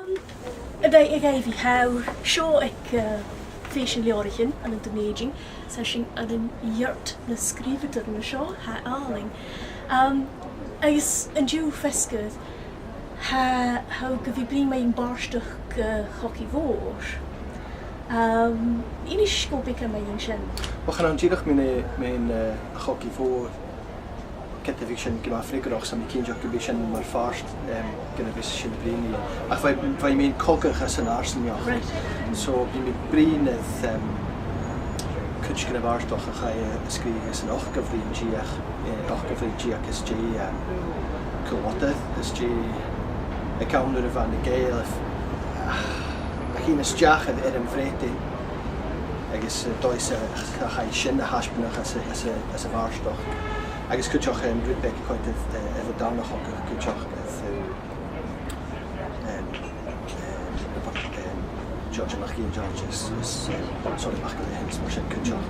Ik even how show ik Fèis in Leabhraichean en in Èideann, session en een jurt na sgrìobhadair na show ha aling. Agus an dú fescad ha go bhí mai in barstach choci mhór. Inis scopic am ein sin. We gaan aan díadach mijn choci mhór Kette vi sin gema frigarach sam cén joch go sin mar fast gonna vis sin brini. Ach vai mein COGADH as an arsenioch. So bi mi brin kuch gonna varstoch a chai skri as an och gofrin giach is G Còmhradh is G a counter van de gael a hin is jach an vreti agus dois a chai sin a haspnach as a varstoch. Agus kuchach Rudbeck quite Èideann kuchach George Machine Georges sorry Machine Hens mar sin kuchach.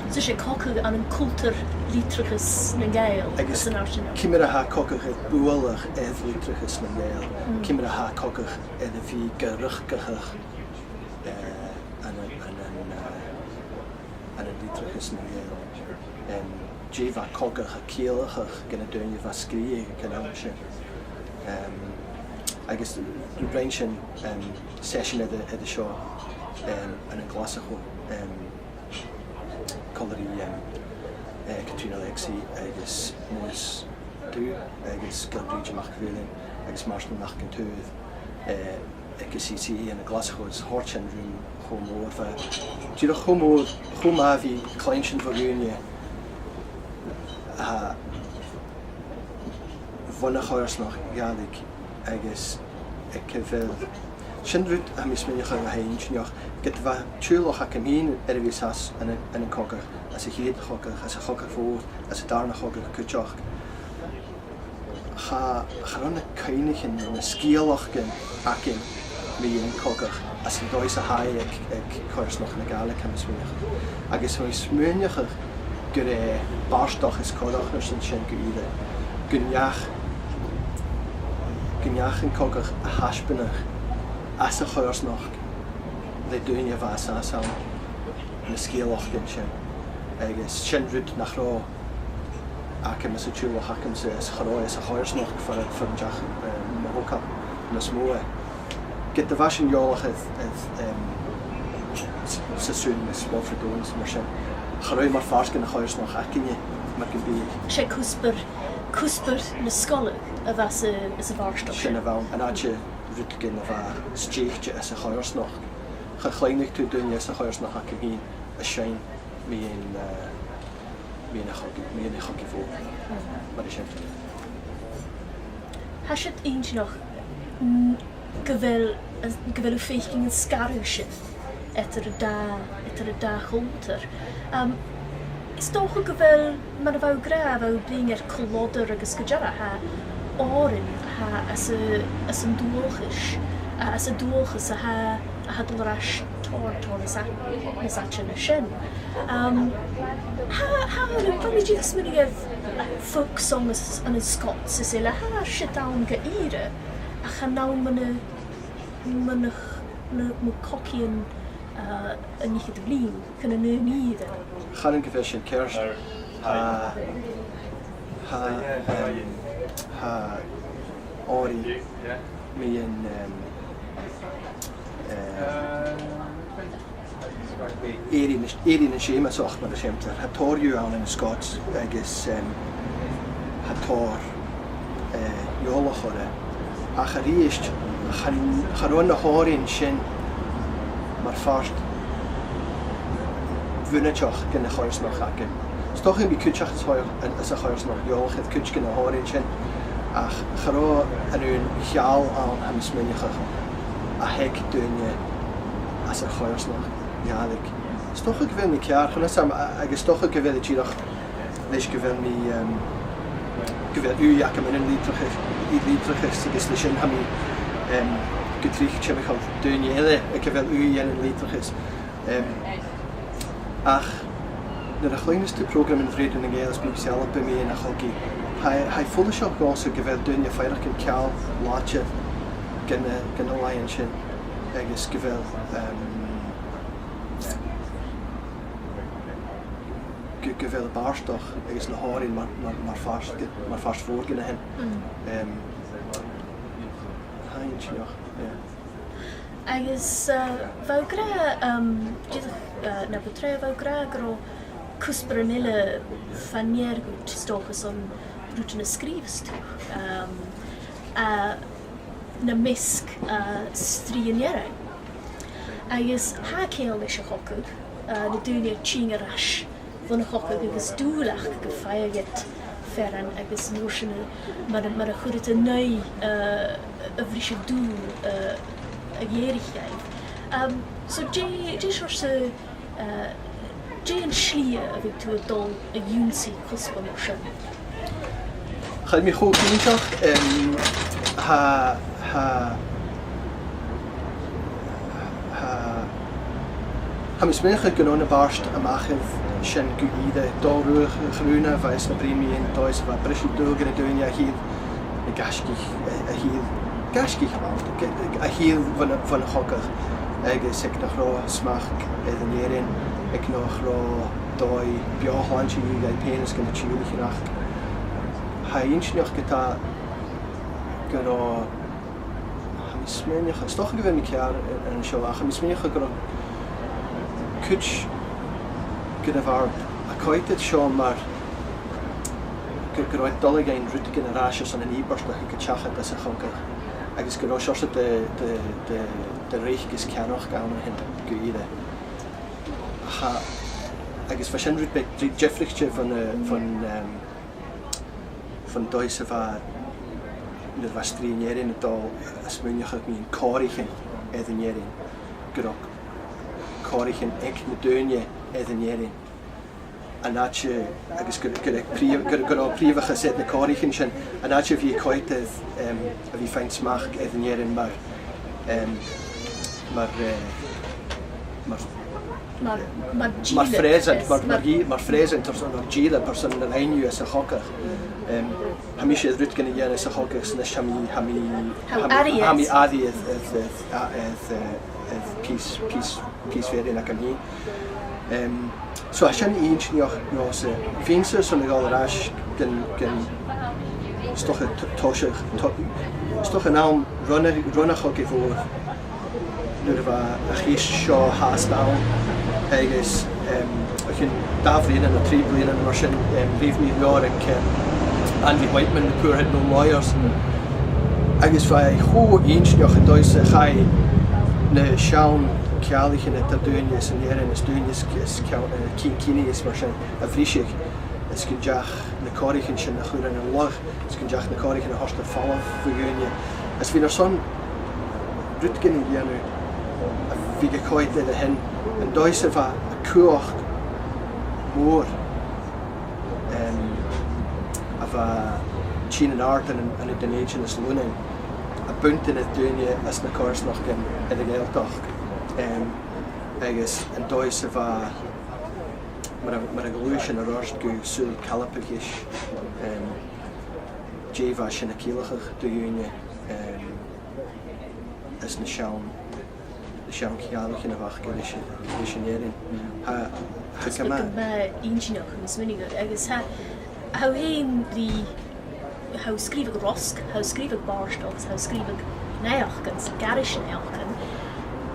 So sé COGADH an an cultúr lítrachas na gael agus cimar ha COGADH bualach lítrachas na gael. Cimar ha COGADH a bhí geruchgach an lítrachas na gael. Jiva COGADH a cíalachach gana dúine bha scríe gan sin. Agus Leabhraichean session at the show an an glasacho colorí Katrina Lexi agus Mois dú agus Gilbridge Machvilin agus Marshall Machgantúð agus CC an a glasacho is horchan room homo of Jira homo homavi kleinchen vagunia vanna choirsnach gadig agus ekvel Shinrut a mis minach a heinch get va túlach a cemín vis as an COGADH as a héad COGADH as a COGADH fór as a darna COGADH kuteach. Cha an caiinechin an a scíalachgin acin mí an COGADH as a dois a hai ag choirsnach na gael mis minach. Agus ho smúneach gur barstoch is codach nar sin go ide. Gynneach yn COGADH a haspinach as a choirsnach le dúine bhas as am na scíalachgin sin. Agus Shinrut nach rá acim as a túlach acim as chará as a choirsnach for an deach mahoca na smóe. Get de bhasin jólach sa sún is Leabhraichean mar sin. Chará mar farscin na choirsnach acinne mar go bí. Sé cúspar na scola a bheits is a bharstoch. Sin a bhain an áte rútgin a bheith stíochte as a choirsnach. Cha chléinnig tú duine as a choirsnach a hín a sein míon a choci fór. Mar is sin. Has siad noch go bhfuil féiching an scarú sin etar a dá chomtar. Is tócha go bhfuil mar a bheith gra a bheith bring Còmhradh agus go dearra ha áireann as an dúchas as a dúchas a ha dulrás tóir na saite na sin. Bhí díos munig folk songs an Scots is le ha sit down go Eyre a cha ná mana cocian a níchad a blin chun an níide. Chanan go bheith sin ceirs áirí míon Èideann séimeach mar a séimtar. Ha tóirú an in Scots agus ha tóir jólach orra. A cha ríist charón na háiríonn sin mar fast bhuineteach gan na choirsnach acin. Stochan bí kuteach as a choirsnach jólach het kuch gan na háiríonn sin ach chará anún cheall an ha mis minneach a heic dúine as a choirsnach gaelig. Stocha go bhfuil ní cearchan agus stocha go bhfuil tíach leis go bhfuil ní go bhfuil uach am in lítrachas agus lei sin ha mí go tríoch teimichail dúine eile ag go bhfuil in lítrachas. Ach nar a chléiniste program in Bhréideann na gael bí seala be mí a chogi. Ha fulla seo gása go bhfuil dúine feirich an ceall láte gan y lion sin agus go bhfuil go bhfuil y barstoch agus na háirín mar fast fór gynna hen. Hain sin och, agus bhá gra na betre bhá gra gro cwsbranile faniergwyd stochas o'n rwyd yn y sgrifs tu. Na misg strianierau. Agus ha cael leis y chocwg, na dŵnia ching ar as fan y chocwg agus dŵlach gyffaiaget ferran agus notion mar y chwrdd y neu y frisio dŵl y gerichau. So je siwrs je yn schlia a fi tu a dol y yw'nsi cwsba mor sian. Chyd mi chwg gyntoch ha mis mech gynnon y barst am achif sin gwydde dolrwch chrwna faes na brimi'n does fa brysi dwg yn y dwynia hydd y gasgich a hydd fan y chogach agus ag na chro smach Èideann ag na chro doi biochlan si gai penis gan y tiwlich yn ach ha insinioch gyda gyda ha mis menioch stoch yn gyfer mi ciar yn y sio ach ha mis menioch gyda cwtch gyda farb a coeted sio mar gyda dolyg ein rwyd gyda rasios yn Eadburgh ag y chachad as y chogach agus gyda sios de reich gys cianoch gawn yn hyn gwydde agus fa sin rwyd Jeffrichse van does y fa nyr fa strianieryn y dol ysmwynioch ag mi'n Còmhradh Èideann gyda Còmhradh ag na dwynia Èideann a natje agus gyda prífach a sed na Còmhradh sin a natje fi coetydd a fi faint smach Èideann mar fresent o'r son o'r gila person yn einw as y chogach. Hami sydd rwyd gen i yn as y chogach sy'n hami addi pys ferin ac am hi. So asyn un sy'n ioch fi'n sy'n sy'n ygol yr as gen stoch y tosach stoch yn awn rhonnach o gyfwr nyr fa a chys sio has dawn agus ach yn dafrin yn y tri blin yn mar sy'n rif mi lior ac Andy Whiteman the poor had no lawyers agus fa chw un sy'n yn does a chai na siawn cialich yn y dwynias yn Èideann ys dwynias cyn mar sy'n a frisig ys gyn jach na Còmhradh yn sy'n a chwyr yn y loch ys gyn jach na Còmhradh yn y hostel falaf fy gwynia ys fi'n ar son rwyd gen i dianw a fi gycoed ydw hyn yn does efa y cwch môr a fa Chyn yn ard yn y Èideann ys lwnen a bwynt yn y dwynia ys na COIMHEARSNACHD gan Edinburgh agus yn does efa mae'r glwys yn yr orst gwy sŵl calapagis jefa sy'n y cilachach dwynia ys na siawn cialich yn y fach gyda sy'n Èideann. Ha gyma? Un sy'n o'ch yn ysmynig agus haw hyn di haw sgrifig rosg, haw sgrifig barstogs, haw sgrifig neachgan, sy'n garish neachgan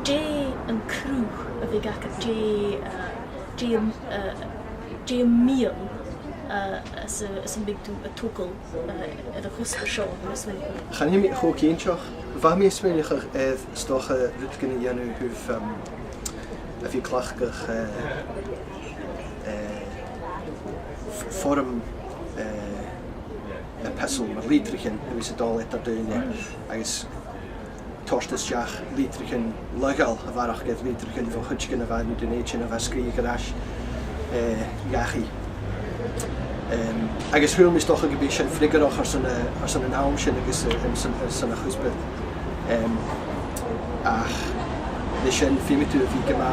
je yn crwch y fi gac je miel as yn big y togl y chwsg sio yn ysmynig. Chan hi mi chwg eintioch fa mi ysmynig edd stoch y rwyd gen i enw hwf a fi clachgach fforwm y pesl mae'r Leabhraichean ywys y dol Èideann agus torstas jach Leabhraichean lygal a farach gedd Leabhraichean fo chwyd gen y fan ydyn eich yn y fa sgrìobhadair gachi agus hwyl mis doch a gybi sy'n ffrigarach ar sy'n yn hawn sy'n agus sy'n a chwysbydd ach ne sy'n fi mi tu fi gyma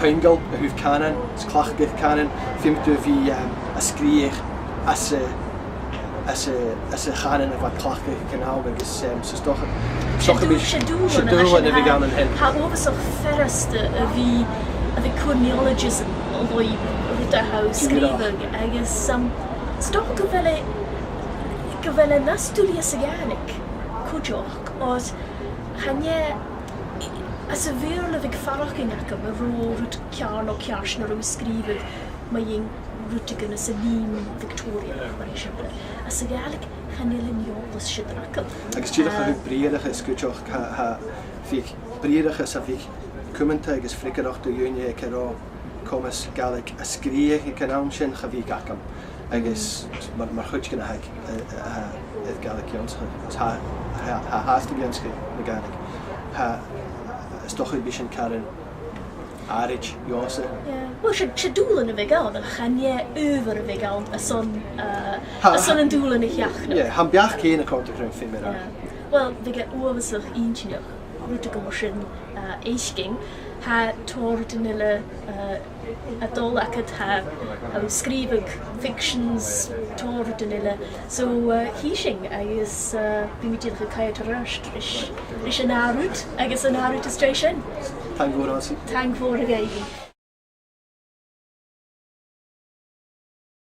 peingol y hwf canan, clachgych canan fi mi tu fi a sgriech as as a chanan of wat clacha canal agus so stoch Shadúlan a bhí gan an hen. Tá óbas ferraste a bhí corneologism although rudaha scríbag agus stoch go bhfuil na stúdia sagánic cúideach os channe as a bhéarla bhíh faraching acha a ró rút cearn ó cearsna rú scríbag ma dhéon rútigan as a líam Victoria mar siimple. As a gaelic chanilin jólas sidracha. Agus tíadach a bríadach is cúideach ha bhíh bríadach a bhíh cumanta agus fricadach do dúine cerá comas gaelic a scríach i canám sin cha bhí gacham. Agus mar chuid gan haig gaelic jónscha. Ha hásta jónscha na gaelic. Ha stocha bí sin caran árid jónsa. Well, dúlan a bheith gáin a channe over a bheith gáin a son an dúlan a cheachna. Han beach céna conta crún fi mé. Well, bhí óbasach íntineach rúta go mar sin éiscing ha tóir den ile a dólachad ha scríbag fictions tóir den ile. So hísing agus bí mi díach a caiad a röst is an árút agus an árút is stray sin. Thank you, Thank you for the